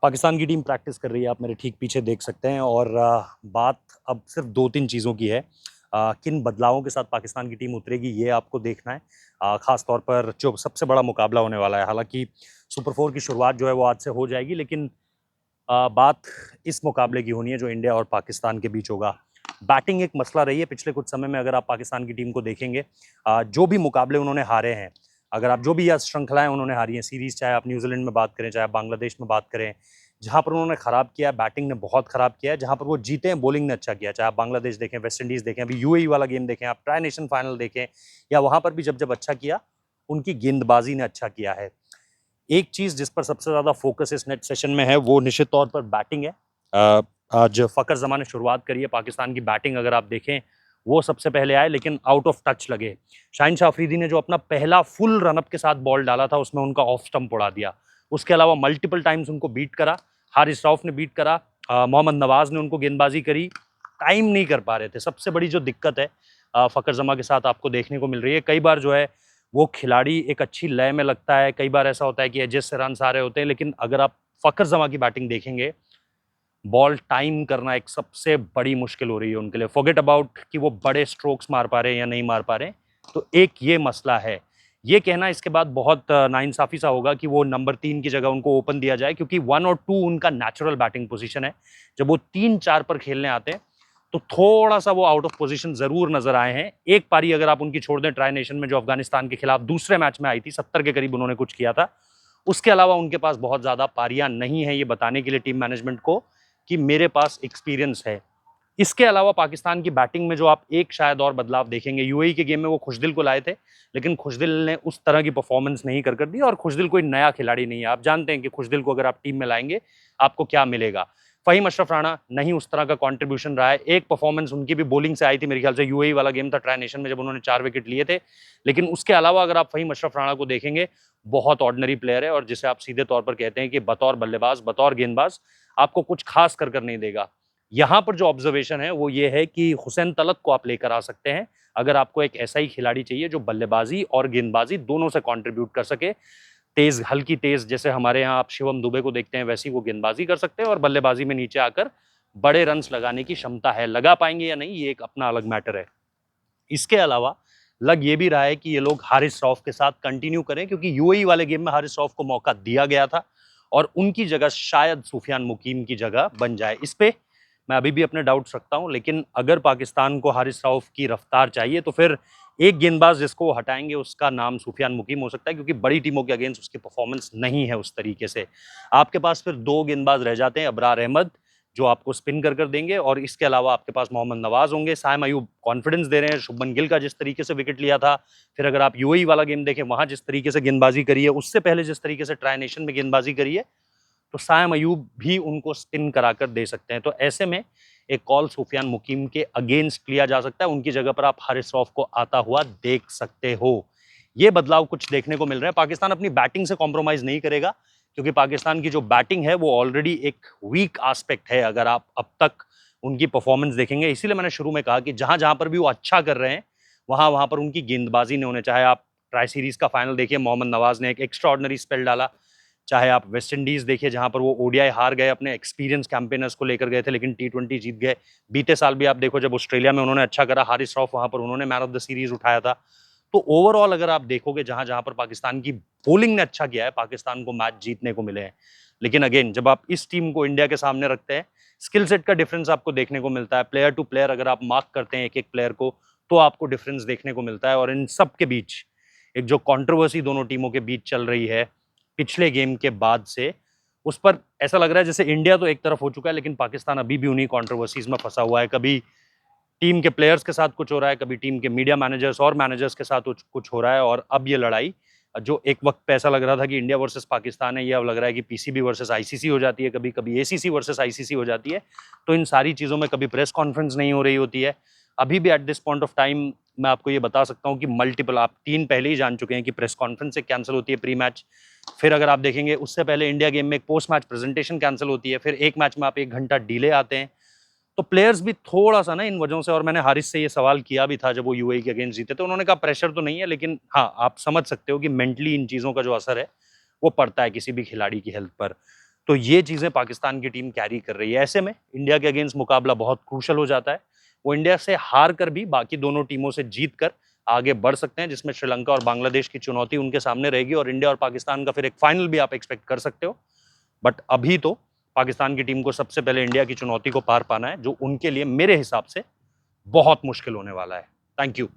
पाकिस्तान की team practice कर रही है, आप मेरे ठीक पीछे देख सकते हैं। और बात अब सिर्फ 2-3 चीज़ों की है। किन बदलावों के साथ पाकिस्तान की टीम उतरेगी ये आपको देखना है। ख़ास तौर पर जो सबसे बड़ा मुकाबला होने वाला है, हालाँकि सुपर 4 की शुरुआत जो है वो आज से हो जाएगी, लेकिन बात इस मुकाबले की होनी है जो इंडिया और पाकिस्तान के बीच होगा। बैटिंग एक मसला रही है पिछले कुछ समय में। अगर आप पाकिस्तान की टीम को देखेंगे, जो भी मुकाबले उन्होंने हारे हैं, अगर आप जो भी यह श्रृंखलाएं उन्होंने हारी हैं, सीरीज, चाहे आप न्यूजीलैंड में बात करें, चाहे आप बांग्लादेश में बात करें, जहां पर उन्होंने खराब किया है, बैटिंग ने बहुत खराब किया है। जहां पर वो जीते हैं, बॉलिंग ने अच्छा किया। चाहे आप बांग्लादेश देखें, वेस्ट इंडीज देखें, अभी यूएई वाला गेम देखें, आप ट्राई नेशन फाइनल देखें, या वहां पर भी जब जब अच्छा किया, उनकी गेंदबाजी ने अच्छा किया है। एक चीज जिस पर सबसे ज्यादा फोकस इस नेट सेशन में है वो निश्चित तौर पर बैटिंग है। आज फकर जमा ने शुरुआत करी है। पाकिस्तान की बैटिंग अगर आप देखें, वो सबसे पहले आए, लेकिन आउट ऑफ टच लगे। शाहिन शाह अफरीदी ने जो अपना पहला फुल रनअप के साथ बॉल डाला था, उसमें उनका ऑफ स्टंप उड़ा दिया। उसके अलावा मल्टीपल टाइम्स उनको बीट करा, हारिस रऊफ ने बीट करा, मोहम्मद नवाज ने उनको गेंदबाजी करी, टाइम नहीं कर पा रहे थे। सबसे बड़ी जो दिक्कत है फकर जमा के साथ आपको देखने को मिल रही है, कई बार जो है वो खिलाड़ी एक अच्छी लय में लगता है, कई बार ऐसा होता है कि एजेस से रन आ रहे होते हैं, लेकिन अगर आप फकर जमा की बैटिंग देखेंगे, बॉल टाइम करना एक सबसे बड़ी मुश्किल हो रही है उनके लिए। फॉरगेट अबाउट कि वो बड़े स्ट्रोक्स मार पा रहे हैं या नहीं मार पा रहे हैं, तो एक ये मसला है। ये कहना इसके बाद बहुत नाइंसाफी सा होगा कि वो नंबर 3 की जगह उनको ओपन दिया जाए, क्योंकि 1 और 2 उनका नेचुरल बैटिंग पोजीशन है। जब वो 3-4 पर खेलने आते हैं तो थोड़ा सा वो आउट ऑफ पोजीशन जरूर नजर आए हैं। एक पारी अगर आप उनकी छोड़ दें ट्राई नेशन में, जो अफगानिस्तान के खिलाफ दूसरे मैच में आई थी, 70 के करीब उन्होंने कुछ किया था, उसके अलावा उनके पास बहुत ज्यादा पारियां नहीं है ये बताने के लिए टीम मैनेजमेंट को कि मेरे पास एक्सपीरियंस है। इसके अलावा पाकिस्तान की बैटिंग में जो आप एक शायद और बदलाव देखेंगे, यूएई के गेम में वो खुशदिल को लाए थे, लेकिन खुशदिल ने उस तरह की परफॉर्मेंस नहीं कर दी। और खुशदिल कोई नया खिलाड़ी नहीं है, आप जानते हैं कि खुशदिल को अगर आप टीम में लाएंगे आपको क्या मिलेगा। फहीम अशरफ राणा नहीं उस तरह का कंट्रीब्यूशन रहा है। एक परफॉर्मेंस उनकी भी बॉलिंग से आई थी, मेरे ख्याल से यूएई वाला गेम था ट्राई नेशन में, जब उन्होंने 4 विकेट लिए थे। लेकिन उसके अलावा अगर आप फहीम अशरफ राणा को देखेंगे, बहुत ऑर्डिनरी प्लेयर है, और जिसे आप सीधे तौर पर कहते हैं कि बतौर बल्लेबाज, बतौर गेंदबाज आपको कुछ खास कर नहीं देगा। यहां पर जो ऑब्जर्वेशन है वो ये है कि हुसैन तलत को आप लेकर आ सकते हैं, अगर आपको एक ऐसा ही खिलाड़ी चाहिए जो बल्लेबाजी और गेंदबाजी दोनों से कंट्रीब्यूट कर सके। तेज, हल्की तेज, जैसे हमारे यहाँ आप शिवम दुबे को देखते हैं, वैसी वो गेंदबाजी कर सकते हैं, और बल्लेबाजी में नीचे आकर बड़े रन्स लगाने की क्षमता है। लगा पाएंगे या नहीं ये एक अपना अलग मैटर है। इसके अलावा लग ये भी रहा है कि ये लोग हारिस रऊफ के साथ कंटिन्यू करें, क्योंकि यूएई वाले गेम में हारिस रऊफ को मौका दिया गया था, और उनकी जगह शायद सुफियान मुकीम की जगह बन जाए। इस पे मैं अभी भी अपने डाउट्स रखता हूं, लेकिन अगर पाकिस्तान को हारिस रऊफ की रफ्तार चाहिए तो फिर एक गेंदबाज जिसको वो हटाएंगे उसका नाम सुफियान मुकीम हो सकता है, क्योंकि बड़ी टीमों के अगेंस्ट उसकी परफॉर्मेंस नहीं है उस तरीके से। आपके पास फिर 2 गेंदबाज रह जाते हैं, अबरार अहमद जो आपको स्पिन कर देंगे, और इसके अलावा आपके पास मोहम्मद नवाज होंगे। साइम अयूब कॉन्फिडेंस दे रहे हैं, शुभमन गिल का जिस तरीके से विकेट लिया था, फिर अगर आप यूएई वाला गेम देखें, वहां जिस तरीके से गेंदबाजी करी है, उससे पहले जिस तरीके से ट्राई नेशन में गेंदबाजी करी है, तो साइम अयूब भी उनको स्पिन कराकर दे सकते हैं। तो ऐसे में एक कॉल सुफियान मुकीम के अगेंस्ट लिया जा सकता है, उनकी जगह पर आप हारिस रऊफ को आता हुआ देख सकते हो। ये बदलाव कुछ देखने को मिल रहे हैं। पाकिस्तान अपनी बैटिंग से कॉम्प्रोमाइज नहीं करेगा, क्योंकि पाकिस्तान की जो बैटिंग है वो ऑलरेडी एक वीक एस्पेक्ट है अगर आप अब तक उनकी परफॉर्मेंस देखेंगे। इसीलिए मैंने शुरू में कहा कि जहां जहां पर भी वो अच्छा कर रहे हैं, वहां वहां पर उनकी गेंदबाजी ने उन्हें, चाहे आप ट्राई सीरीज का फाइनल देखिए, मोहम्मद नवाज ने एक एक्स्ट्रा ऑर्डिनरी स्पेल डाला, चाहे आप वेस्ट इंडीज देखिए जहां पर वो ओडीआई हार गए, अपने एक्सपीरियंस कैंपेनर्स को लेकर गए थे, लेकिन टी20 जीत गए। बीते साल भी आप देखो, जब ऑस्ट्रेलिया में उन्होंने अच्छा करा, हारिस रऊफ वहां पर उन्होंने मैन ऑफ द सीरीज उठाया था। तो ओवरऑल अगर आप देखोगे, जहां जहां पर पाकिस्तान की बॉलिंग ने अच्छा किया है, पाकिस्तान को मैच जीतने को मिले हैं। लेकिन अगेन, जब आप इस टीम को इंडिया के सामने रखते हैं, स्किल सेट का डिफरेंस आपको देखने को मिलता है। प्लेयर टू प्लेयर अगर आप मार्क करते हैं एक एक प्लेयर को, तो आपको डिफरेंस देखने को मिलता है। और इन सब के बीच एक जो कंट्रोवर्सी दोनों टीमों के बीच चल रही है पिछले गेम के बाद से, उस पर ऐसा लग रहा है जैसे इंडिया तो एक तरफ हो चुका है, लेकिन पाकिस्तान अभी भी उन्हीं कंट्रोवर्सीज में फंसा हुआ है। कभी टीम के प्लेयर्स के साथ कुछ हो रहा है, कभी टीम के मीडिया मैनेजर्स और मैनेजर्स के साथ कुछ हो रहा है, और अब ये लड़ाई, जो एक वक्त पे ऐसा लग रहा था कि इंडिया वर्सेस पाकिस्तान है, ये अब लग रहा है कि पीसीबी वर्सेस आईसीसी हो जाती है, कभी कभी एसीसी वर्सेस आईसीसी हो जाती है। तो इन सारी चीज़ों में कभी प्रेस कॉन्फ्रेंस नहीं हो रही होती है। अभी भी at this point of time मैं आपको ये बता सकता हूँ कि मल्टीपल, आप 3 पहले ही जान चुके हैं कि प्रेस कॉन्फ्रेंस से कैंसिल होती है प्री मैच। फिर अगर आप देखेंगे, उससे पहले इंडिया गेम में एक पोस्ट मैच प्रेजेंटेशन कैंसिल होती है, फिर एक मैच में आप 1 घंटा डिले आते हैं। तो प्लेयर्स भी थोड़ा सा ना इन वजहों से, और मैंने हारिस से ये सवाल किया भी था जब वो यूएई के अगेंस्ट जीते, तो उन्होंने कहा प्रेशर तो नहीं है, लेकिन हाँ, आप समझ सकते हो कि मेंटली इन चीज़ों का जो असर है वो पड़ता है किसी भी खिलाड़ी की हेल्थ पर। तो ये चीजें पाकिस्तान की टीम कैरी कर रही है। ऐसे में इंडिया के अगेंस्ट मुकाबला बहुत क्रूशल हो जाता है। वो इंडिया से हार कर भी बाकी दोनों टीमों से जीत कर आगे बढ़ सकते हैं, जिसमें श्रीलंका और बांग्लादेश की चुनौती उनके सामने रहेगी, और इंडिया और पाकिस्तान का फिर एक फाइनल भी आप एक्सपेक्ट कर सकते हो। बट अभी तो पाकिस्तान की टीम को सबसे पहले इंडिया की चुनौती को पार पाना है, जो उनके लिए मेरे हिसाब से बहुत मुश्किल होने वाला है। Thank you.